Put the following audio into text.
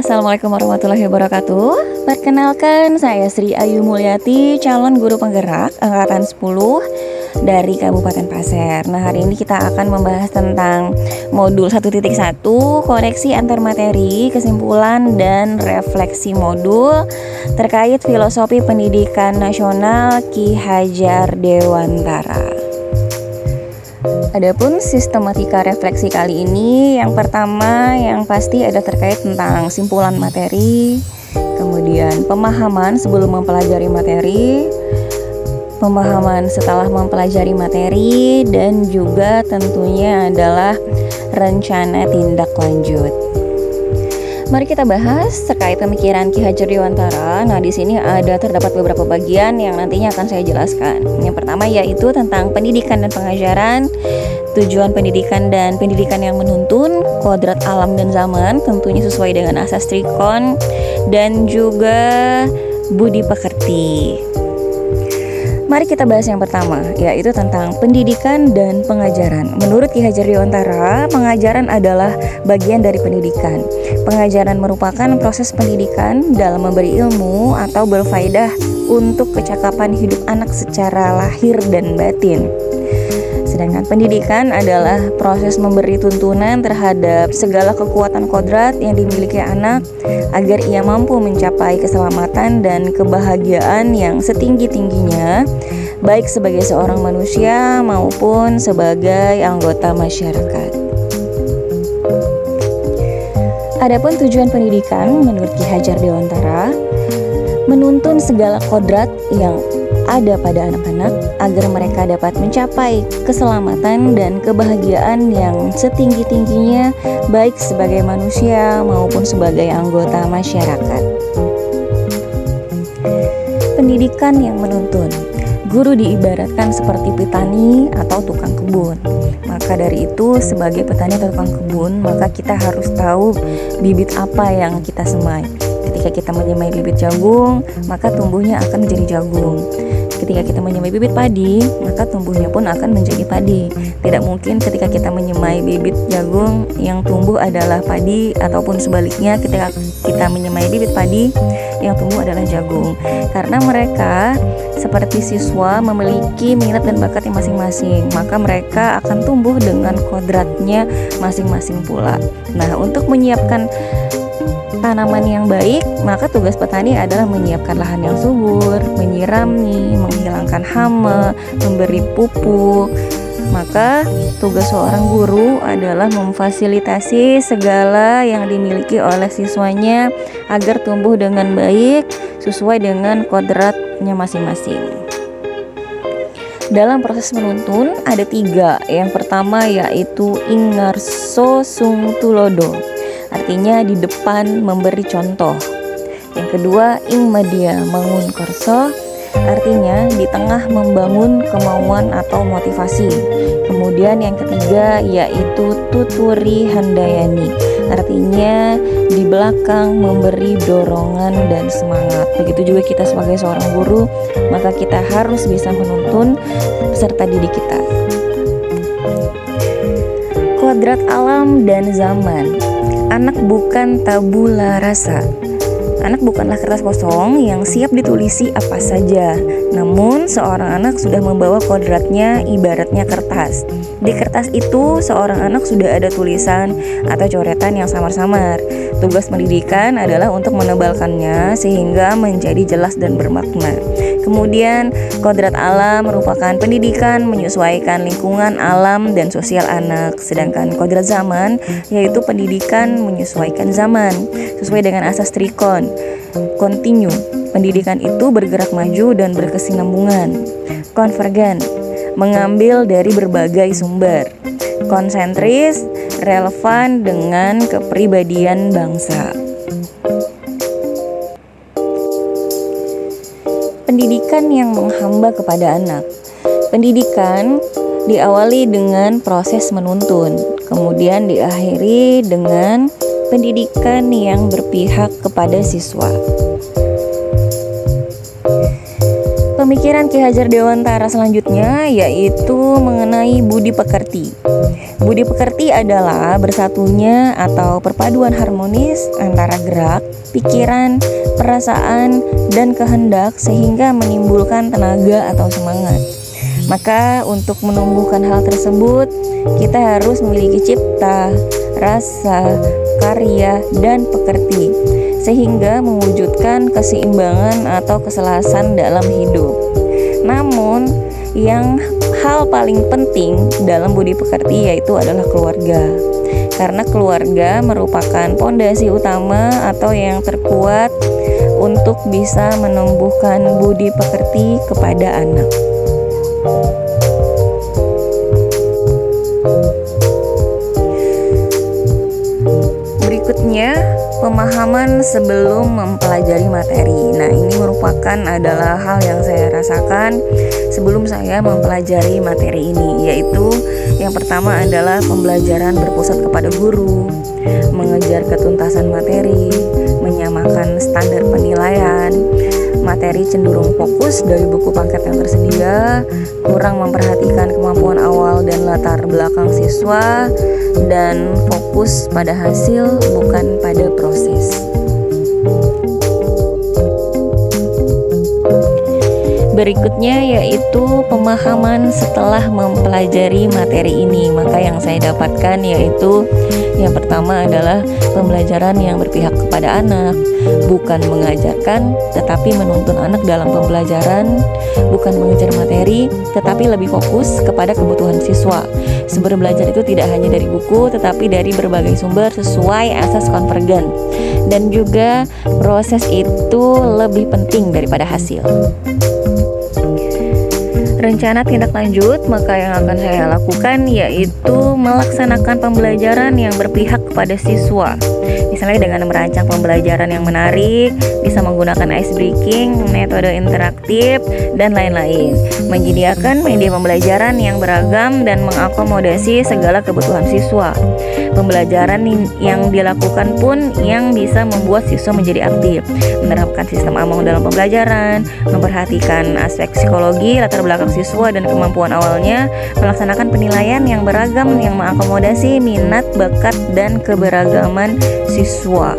Assalamualaikum warahmatullahi wabarakatuh. Perkenalkan, saya Sri Ayu Mulyati, calon guru penggerak angkatan 10 dari Kabupaten Pasir. Nah, hari ini kita akan membahas tentang modul 1.1, koreksi antar materi, kesimpulan dan refleksi modul terkait filosofi pendidikan nasional Ki Hajar Dewantara. Adapun sistematika refleksi kali ini, yang pertama yang pasti ada terkait tentang simpulan materi, kemudian pemahaman sebelum mempelajari materi, pemahaman setelah mempelajari materi, dan juga tentunya adalah rencana tindak lanjut. Mari kita bahas terkait pemikiran Ki Hajar Dewantara. Nah, di sini terdapat beberapa bagian yang nantinya akan saya jelaskan. Yang pertama yaitu tentang pendidikan dan pengajaran, tujuan pendidikan dan pendidikan yang menuntun, kodrat alam dan zaman, tentunya sesuai dengan asas Trikon, dan juga budi pekerti. Mari kita bahas yang pertama, yaitu tentang pendidikan dan pengajaran. Menurut Ki Hajar Dewantara, pengajaran adalah bagian dari pendidikan. Pengajaran merupakan proses pendidikan dalam memberi ilmu atau berfaedah untuk kecakapan hidup anak secara lahir dan batin. Sedangkan pendidikan adalah proses memberi tuntunan terhadap segala kekuatan kodrat yang dimiliki anak agar ia mampu mencapai keselamatan dan kebahagiaan yang setinggi-tingginya, baik sebagai seorang manusia maupun sebagai anggota masyarakat. Adapun tujuan pendidikan menurut Ki Hajar Dewantara, menuntun segala kodrat yang ada pada anak-anak agar mereka dapat mencapai keselamatan dan kebahagiaan yang setinggi-tingginya, baik sebagai manusia maupun sebagai anggota masyarakat. Pendidikan yang menuntun. Guru diibaratkan seperti petani atau tukang kebun. Maka dari itu, sebagai petani atau tukang kebun, maka kita harus tahu bibit apa yang kita semai. Ketika kita menyemai bibit jagung, maka tumbuhnya akan menjadi jagung. Ketika kita menyemai bibit padi, maka tumbuhnya pun akan menjadi padi. Tidak mungkin ketika kita menyemai bibit jagung yang tumbuh adalah padi, ataupun sebaliknya ketika kita menyemai bibit padi yang tumbuh adalah jagung. Karena mereka seperti siswa memiliki minat dan bakat yang masing-masing, maka mereka akan tumbuh dengan kodratnya masing-masing pula. Nah, untuk menyiapkan tanaman yang baik, maka tugas petani adalah menyiapkan lahan yang subur, menyirami, menghilangkan hama, memberi pupuk. Maka tugas seorang guru adalah memfasilitasi segala yang dimiliki oleh siswanya agar tumbuh dengan baik sesuai dengan kodratnya masing-masing. Dalam proses menuntun ada 3. Yang pertama yaitu ingarso sung tulodo, artinya di depan memberi contoh. Yang kedua ing media mangun korso, artinya di tengah membangun kemauan atau motivasi. Kemudian yang ketiga yaitu tuturi handayani, artinya di belakang memberi dorongan dan semangat. Begitu juga kita sebagai seorang guru, maka kita harus bisa menuntun peserta didik kita. Kodrat alam dan zaman. Anak bukan tabula rasa. Anak bukanlah kertas kosong yang siap ditulisi apa saja. Namun seorang anak sudah membawa kodratnya ibaratnya kertas. Di kertas itu seorang anak sudah ada tulisan atau coretan yang samar-samar. Tugas pendidikan adalah untuk menebalkannya sehingga menjadi jelas dan bermakna. Kemudian kodrat alam merupakan pendidikan menyesuaikan lingkungan alam dan sosial anak. Sedangkan kodrat zaman yaitu pendidikan menyesuaikan zaman sesuai dengan asas Trikon. Kontinu, pendidikan itu bergerak maju dan berkesinambungan. Konvergen, mengambil dari berbagai sumber. Konsentris, relevan dengan kepribadian bangsa. Pendidikan yang menghamba kepada anak. Pendidikan diawali dengan proses menuntun, kemudian diakhiri dengan pendidikan yang berpihak kepada siswa. Pemikiran Ki Hajar Dewantara selanjutnya yaitu mengenai budi pekerti. Budi pekerti adalah bersatunya atau perpaduan harmonis antara gerak, pikiran, perasaan, dan kehendak sehingga menimbulkan tenaga atau semangat. Maka untuk menumbuhkan hal tersebut, kita harus memiliki cipta, rasa, karya, dan pekerti sehingga mewujudkan keseimbangan atau keselasan dalam hidup. Namun, yang hal paling penting dalam budi pekerti yaitu adalah keluarga. Karena keluarga merupakan pondasi utama atau yang terkuat untuk bisa menumbuhkan budi pekerti kepada anak. Berikutnya, pemahaman sebelum mempelajari materi. Nah, ini merupakan adalah hal yang saya rasakan sebelum saya mempelajari materi ini, yaitu yang pertama adalah pembelajaran berpusat kepada guru, mengejar ketuntasan materi, menyamakan standar penilaian. Materi cenderung fokus dari buku paket yang tersedia, kurang memperhatikan kemampuan awal dan latar belakang siswa, dan fokus pada hasil bukan pada proses. Berikutnya yaitu pemahaman setelah mempelajari materi ini. Maka yang saya dapatkan yaitu yang pertama adalah pembelajaran yang berpihak kepada anak, bukan mengajarkan tetapi menuntun anak dalam pembelajaran, bukan mengejar materi tetapi lebih fokus kepada kebutuhan siswa. Sumber belajar itu tidak hanya dari buku tetapi dari berbagai sumber sesuai asas konvergen, dan juga proses itu lebih penting daripada hasil. Rencana tindak lanjut, maka yang akan saya lakukan yaitu melaksanakan pembelajaran yang berpihak kepada siswa. Misalnya dengan merancang pembelajaran yang menarik, bisa menggunakan ice breaking, metode interaktif, dan lain-lain. Menyediakan media pembelajaran yang beragam dan mengakomodasi segala kebutuhan siswa. Pembelajaran yang dilakukan pun yang bisa membuat siswa menjadi aktif. Menerapkan sistem AMONG dalam pembelajaran, memperhatikan aspek psikologi, latar belakang siswa dan kemampuan awalnya, melaksanakan penilaian yang beragam yang mengakomodasi minat, bakat, dan keberagaman siswa.